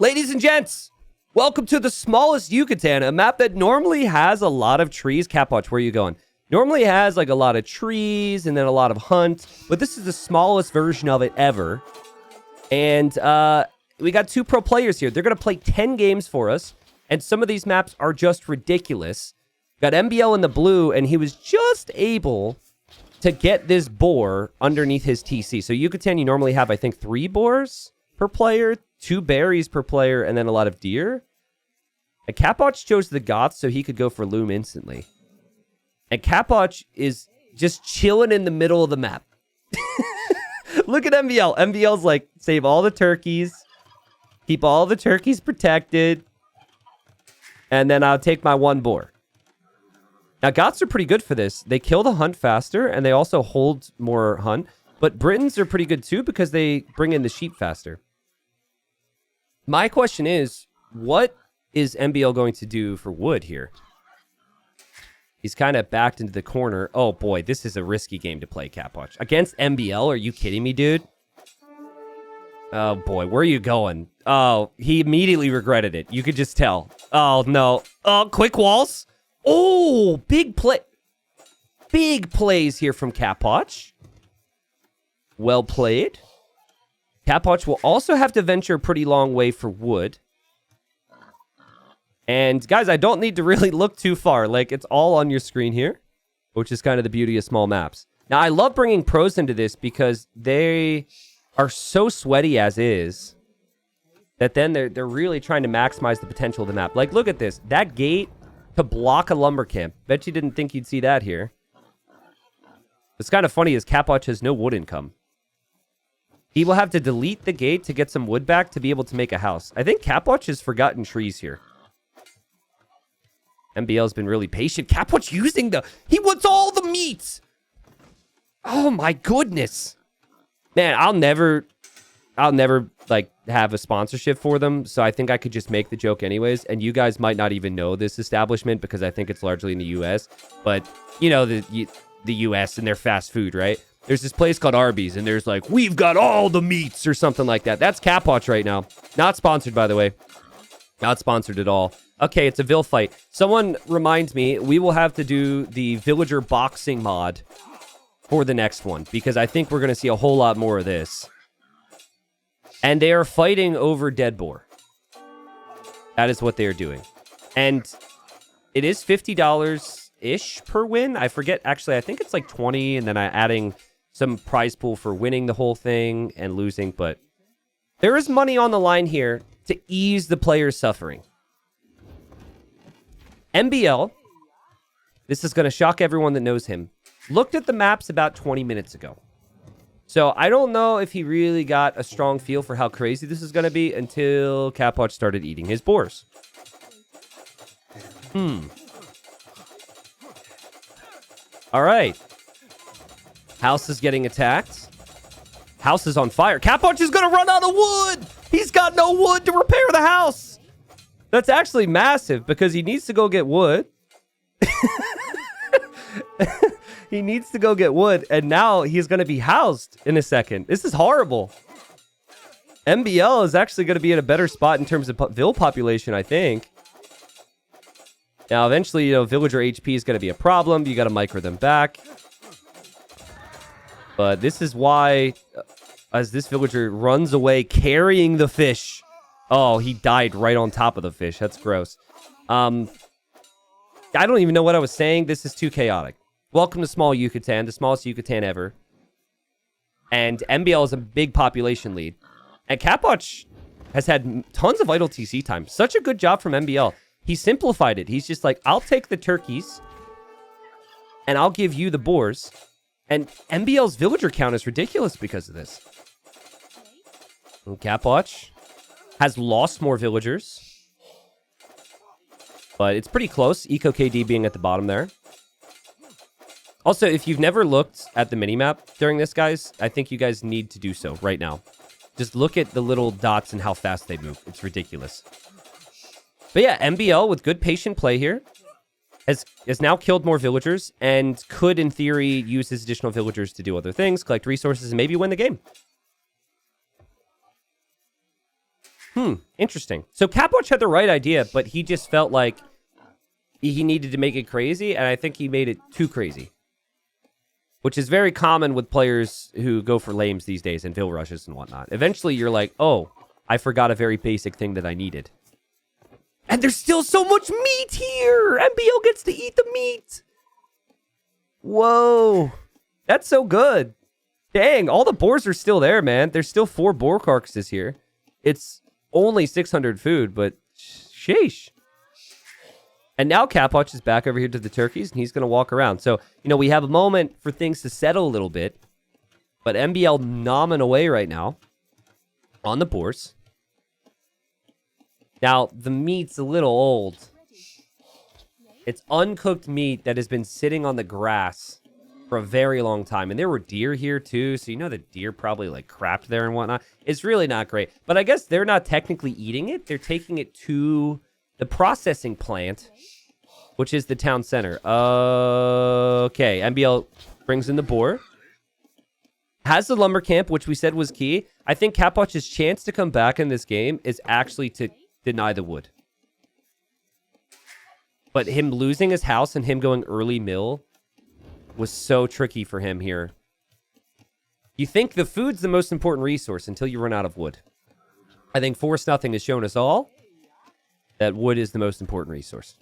Ladies and gents, welcome to the smallest Yucatan, a map that normally has a lot of trees. Capwatch, where are you going? Normally has like a lot of trees and then a lot of hunt, but this is the smallest version of it ever. And we got 2 pro players here. They're going to play 10 games for us, and some of these maps are just ridiculous. Got MBL in the blue, and he was just able to get this boar underneath his TC. So Yucatan, you normally have, I think, 3 boars per player, 2 berries per player, and then a lot of deer. And Capwatch chose the Goths so he could go for Loom instantly. And Capwatch is just chilling in the middle of the map. Look at MBL. MBL's like, save all the turkeys, keep all the turkeys protected, and then I'll take my 1 boar. Now, Goths are pretty good for this. They kill the hunt faster, and they also hold more hunt. But Britons are pretty good too because they bring in the sheep faster. My question is, what is MBL going to do for wood here? He's kind of backed into the corner. Oh boy, this is a risky game to play, Capwatch. Against MBL? Are you kidding me, dude? Oh boy, where are you going? Oh, he immediately regretted it. You could just tell. Oh no. Oh, quick walls. Oh, big play. Big plays here from Capwatch. Well played. Capwatch will also have to venture a pretty long way for wood. And guys, I don't need to really look too far. Like, it's all on your screen here, which is kind of the beauty of small maps. Now, I love bringing pros into this because they are so sweaty as is that then they're really trying to maximize the potential of the map. Like, look at this. That gate to block a lumber camp. Bet you didn't think you'd see that here. What's kind of funny is Capwatch has no wood income. He will have to delete the gate to get some wood back to be able to make a house. I think Capwatch has forgotten trees here. MBL's been really patient. Capwatch using he wants all the meats. Oh my goodness. Man, I'll never like have a sponsorship for them. So I think I could just make the joke anyways. And you guys might not even know this establishment because I think it's largely in the US. But you know, the US and their fast food, right? There's this place called Arby's, and there's like, we've got all the meats or something like that. That's Capwatch right now. Not sponsored, by the way. Not sponsored at all. Okay, it's a Vil fight. Someone reminds me, we will have to do the villager boxing mod for the next one, because I think we're going to see a whole lot more of this. And they are fighting over dead boar. That is what they are doing. And it is $50-ish per win. I forget, actually, I think it's like 20, and then I'm adding some prize pool for winning the whole thing and losing, but there is money on the line here to ease the player's suffering. MBL, this is going to shock everyone that knows him, looked at the maps about 20 minutes ago. So I don't know if he really got a strong feel for how crazy this is going to be until Capwatch started eating his boars. All right. House is getting attacked. House is on fire. Capwatch is going to run out of wood. He's got no wood to repair the house. That's actually massive because he needs to go get wood. He needs to go get wood, and now he's going to be housed in a second. This is horrible. MBL is actually going to be in a better spot in terms of Vil population, I think. Now, eventually, you know, villager HP is going to be a problem. You got to micro them back. But this is why, as this villager runs away carrying the fish. Oh, he died right on top of the fish. That's gross. I don't even know what I was saying. This is too chaotic. Welcome to small Yucatan, the smallest Yucatan ever. And MBL is a big population lead. And Capwatch has had tons of idle TC time. Such a good job from MBL. He simplified it. He's just like, I'll take the turkeys and I'll give you the boars. And MBL's villager count is ridiculous because of this. And Capwatch has lost more villagers. But it's pretty close. Eco KD being at the bottom there. Also, if you've never looked at the minimap during this, guys, I think you guys need to do so right now. Just look at the little dots and how fast they move. It's ridiculous. But yeah, MBL with good patient play here has now killed more villagers and could, in theory, use his additional villagers to do other things, collect resources, and maybe win the game. Interesting. So Capwatch had the right idea, but he just felt like he needed to make it crazy, and I think he made it too crazy. Which is very common with players who go for lames these days and Vil rushes and whatnot. Eventually, you're like, oh, I forgot a very basic thing that I needed. And there's still so much meat here! MBL gets to eat the meat! Whoa. That's so good. Dang, all the boars are still there, man. There's still 4 boar carcasses here. It's only 600 food, but sheesh. And now Capwatch is back over here to the turkeys, and he's going to walk around. So, we have a moment for things to settle a little bit. But MBL nomming away right now on the boars. Now, the meat's a little old. It's uncooked meat that has been sitting on the grass for a very long time. And there were deer here, too. So, the deer probably, crapped there and whatnot. It's really not great. But I guess they're not technically eating it. They're taking it to the processing plant, which is the town center. Okay, MBL brings in the boar. Has the lumber camp, which we said was key. I think Capwatch's chance to come back in this game is actually to deny the wood. But him losing his house and him going early mill was so tricky for him here. You think the food's the most important resource until you run out of wood. I think Force Nothing has shown us all that wood is the most important resource.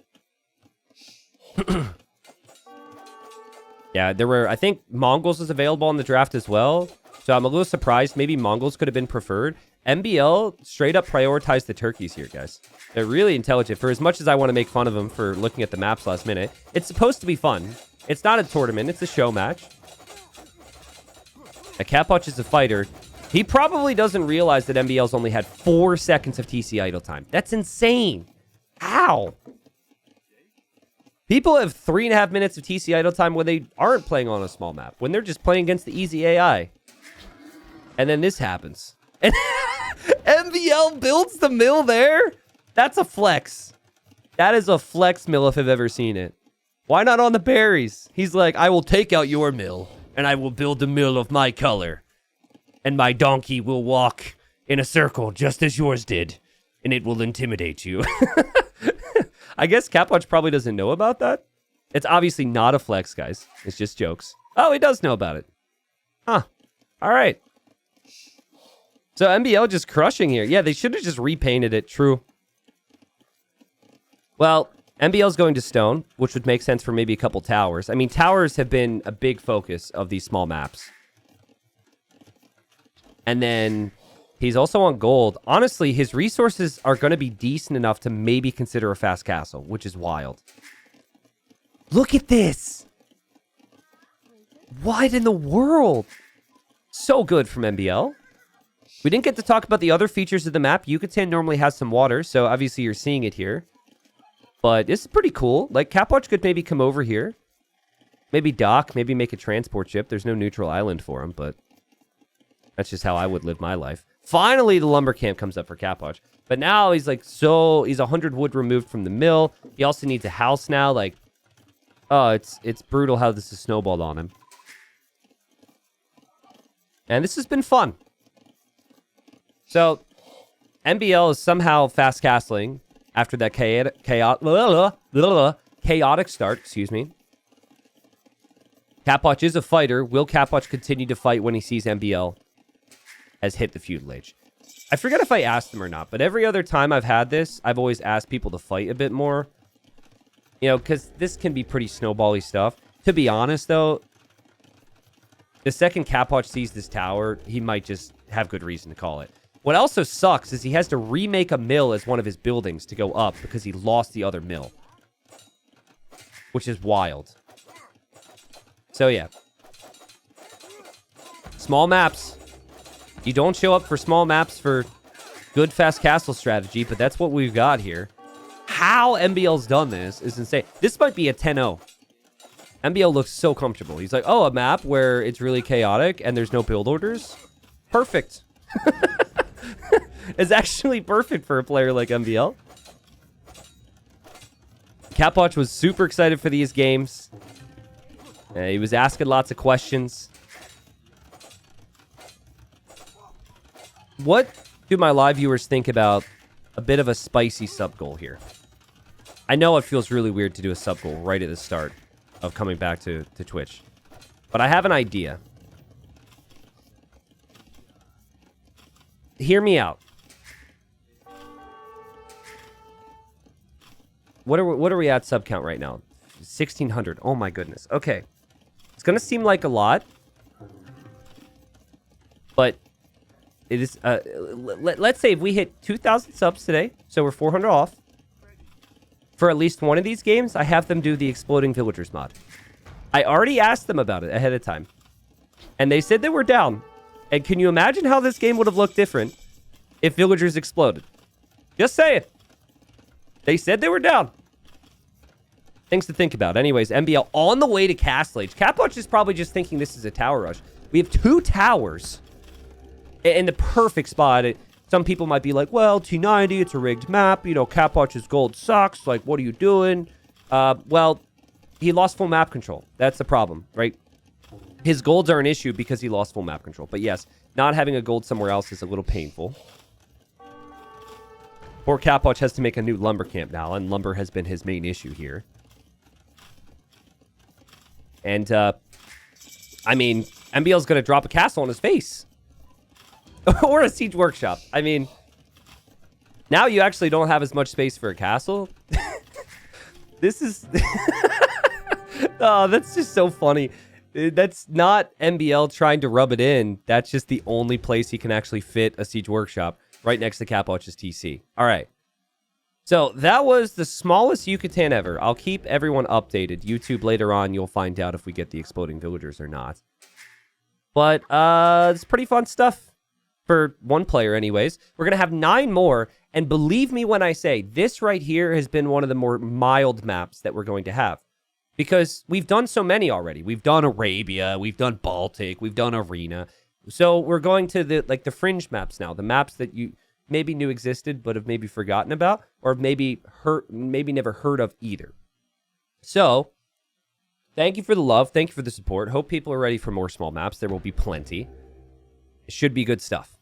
Yeah, I think Mongols was available on the draft as well. So I'm a little surprised. Maybe Mongols could have been preferred. MBL straight up prioritized the turkeys here, guys. They're really intelligent. For as much as I want to make fun of them for looking at the maps last minute, it's supposed to be fun. It's not a tournament. It's a show match. A Capwatch is a fighter. He probably doesn't realize that MBL's only had 4 seconds of TC idle time. That's insane. How? People have 3.5 minutes of TC idle time when they aren't playing on a small map. When they're just playing against the easy AI. And then this happens. And MBL builds the mill there? That's a flex. That is a flex mill if I've ever seen it. Why not on the berries? He's like, I will take out your mill, and I will build a mill of my color. And my donkey will walk in a circle just as yours did. And it will intimidate you. I guess Capwatch probably doesn't know about that. It's obviously not a flex, guys. It's just jokes. Oh, he does know about it. Huh. All right. So MBL just crushing here. Yeah, they should have just repainted it. True. Well, MBL's going to stone, which would make sense for maybe a couple towers. I mean, towers have been a big focus of these small maps. And then he's also on gold. Honestly, his resources are going to be decent enough to maybe consider a fast castle, which is wild. Look at this. What in the world? So good from MBL. We didn't get to talk about the other features of the map. Yucatan normally has some water, so obviously you're seeing it here. But this is pretty cool. Like, Capwatch could maybe come over here. Maybe dock, maybe make a transport ship. There's no neutral island for him, but that's just how I would live my life. Finally, the lumber camp comes up for Capwatch. But now he's like, he's 100 wood removed from the mill. He also needs a house now. Like, oh, it's brutal how this has snowballed on him. And this has been fun. So, MBL is somehow fast castling after that chaotic start, excuse me. Capwatch is a fighter. Will Capwatch continue to fight when he sees MBL has hit the feudal age? I forget if I asked him or not, but every other time I've had this, I've always asked people to fight a bit more. You know, because this can be pretty snowbally stuff. To be honest, though, the second Capwatch sees this tower, he might just have good reason to call it. What also sucks is he has to remake a mill as one of his buildings to go up because he lost the other mill. Which is wild. So, yeah. Small maps. You don't show up for small maps for good fast castle strategy, but that's what we've got here. How MBL's done this is insane. This might be a 10-0. MBL looks so comfortable. He's like, oh, a map where it's really chaotic and there's no build orders? Perfect. It's actually perfect for a player like MBL. Capwatch was super excited for these games. He was asking lots of questions. What Do my live viewers think about a bit of a spicy sub goal here. I know it feels really weird to do a sub goal right at the start of coming back to Twitch. But I have an idea. Hear me out. What are we at sub count right now? 1,600. Oh my goodness. Okay. It's going to seem like a lot. But it is... let's say if we hit 2,000 subs today, so we're 400 off. For at least one of these games, I have them do the Exploding Villagers mod. I already asked them about it ahead of time. And they said they were down. And can you imagine how this game would have looked different if villagers exploded? Just say it. They said they were down. Things to think about. Anyways, MBL on the way to Castle Age. Capwatch is probably just thinking this is a tower rush. We have 2 towers in the perfect spot. Some people might be like, well, T90, it's a rigged map. You know, Capwatch's gold sucks. Like, what are you doing? Well, he lost full map control. That's the problem, right? His golds are an issue because he lost full map control. But yes, not having a gold somewhere else is a little painful. Poor Capwatch has to make a new lumber camp now, and lumber has been his main issue here. And, I mean, MBL's going to drop a castle on his face. Or a siege workshop. I mean, now you actually don't have as much space for a castle. This is... Oh, that's just so funny. That's not MBL trying to rub it in. That's just the only place he can actually fit a siege workshop, right next to Capwatch's TC. All right. So that was the smallest Yucatan ever. I'll keep everyone updated. YouTube later on, you'll find out if we get the Exploding Villagers or not. But it's pretty fun stuff for one player anyways. We're going to have 9 more. And believe me when I say, this right here has been one of the more mild maps that we're going to have. Because we've done so many already. We've done Arabia, we've done Baltic, we've done Arena. So we're going to the fringe maps now. The maps that you maybe knew existed, but have maybe forgotten about, or maybe never heard of either. So, thank you for the love. Thank you for the support. Hope people are ready for more small maps. There will be plenty. It should be good stuff.